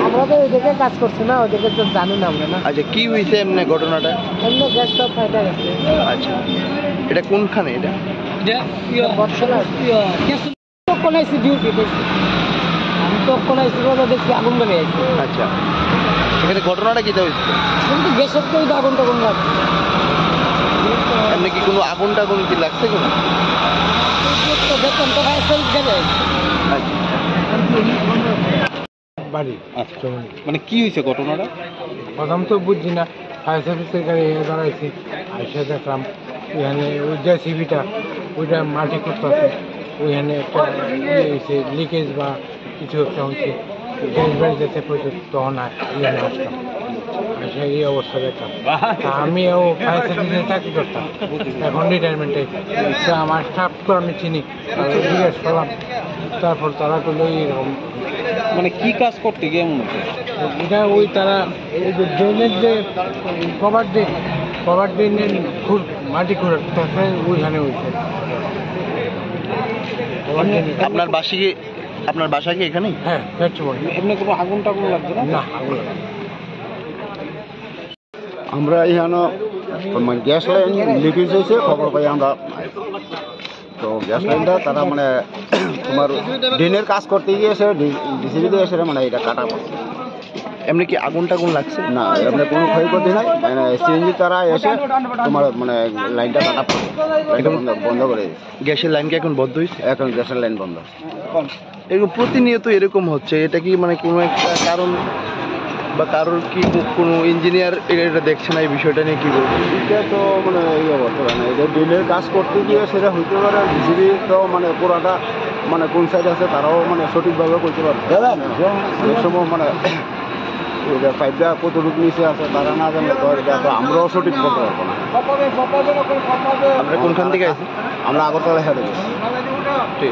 আমরা তো ওইদিকে কাজ করছি না, ওইদিকে তো জানি না আমরা না। আচ্ছা, কি হয়েছে এমনি ঘটনাটা? এমনি গ্যাসটা ফাইটা গেছে। আচ্ছা, এটা কোনখানে? এটা বর্ষলা তখন আইসি ডিউটি দেখছি, আমি তখন আইসি বলে দেখছি আগুন বেড়ে যাচ্ছে। আচ্ছা, এখানে ঘটনাটা কি হয়েছে? কিন্তু গ্যাসের তো আগুন টাগুন লাগছে। এমনি কি কোনো আগুন টাগুন কি লাগছে কোনো? দেখলাম তো ফায়ার সার্ভিস গেলে বাড়ি। আচ্ছা, মানে কি হয়েছে ঘটনাটা? প্রথম তো বুঝছি না, ফায়ার সার্ভিসের গাড়ি দাঁড়াইছি, এসে দেখলাম ওইখানে ওই যে সিবিটা ওইটা মাটি করতেছে, ওইখানে একটা লিকেজ বা কিছু একটা হচ্ছে, গ্যাস বেড়ে যেতে প্রচুর, তখন ওইখানে আসলাম, এসে এই অবস্থা দেখলাম। আমিও ফায়ার সার্ভিসে চাকরি করতাম, এখন রিটায়ারমেন্টে। আমার স্টাফ তো আমি চিনি, জিজ্ঞেস করলাম, তারপর তারা করলো এরকম। মানে কি কাজ করতে গিয়ে মনে হচ্ছে? এটা ওই তারা ওই যে ড্রেনের যে কভার ড্রেনের মাটি খুঁড়তে ওইখানে হয়েছে। আপনার বাসা কি এখানেই? হ্যাঁ, এমনি কোনো আগুন টাগুন লাগবে না? না, আগুন লাগে না। আমরা এখানে গ্যাস লাইন লিকেজ হয়েছে খবর পাই আমরা। তো গ্যাস লাইনটা তারা মানে তোমার ড্রেনের কাজ করতে গিয়েছে, ডিসিবিতে এসে মানে এটা কাটা পড়ছে। এমনি কি আগুন টাগুন লাগছে? না, এমনি কোনো ক্ষয়ক্ষতি নাই, মানে সিএনজি তারা এসে তোমার মানে লাইনটা কাটা পড়ছে, লাইনটা বন্ধ করে দিয়েছে। গ্যাসের লাইন কি এখন বন্ধ হয়েছে? এখন গ্যাসের লাইন বন্ধ। এরকম প্রতিনিয়ত এরকম হচ্ছে, এটা কি মানে কোনো একটা কারণ বা কারোর কি কোনো ইঞ্জিনিয়ার এটা দেখছে না এই বিষয়টা নিয়ে? কি বলবো, এটা তো মানে এই অবস্থা না, এটা ড্রেনের কাজ করতে গিয়ে সেটা হইতে পারে। ডিসিবি তো মানে পুরাটা মানে কোন সাইড আছে তারাও মানে সঠিকভাবে করতে পারবে। অনেক সময় মানে পাইপটা কতটুকু নিচে আছে তারা না জানলে তো এটা তো আমরাও সঠিক বলতে পারবো না। আমরা কোনখান থেকে আছি? আমরা আগরতলা হেঁটে গেছি। ঠিক।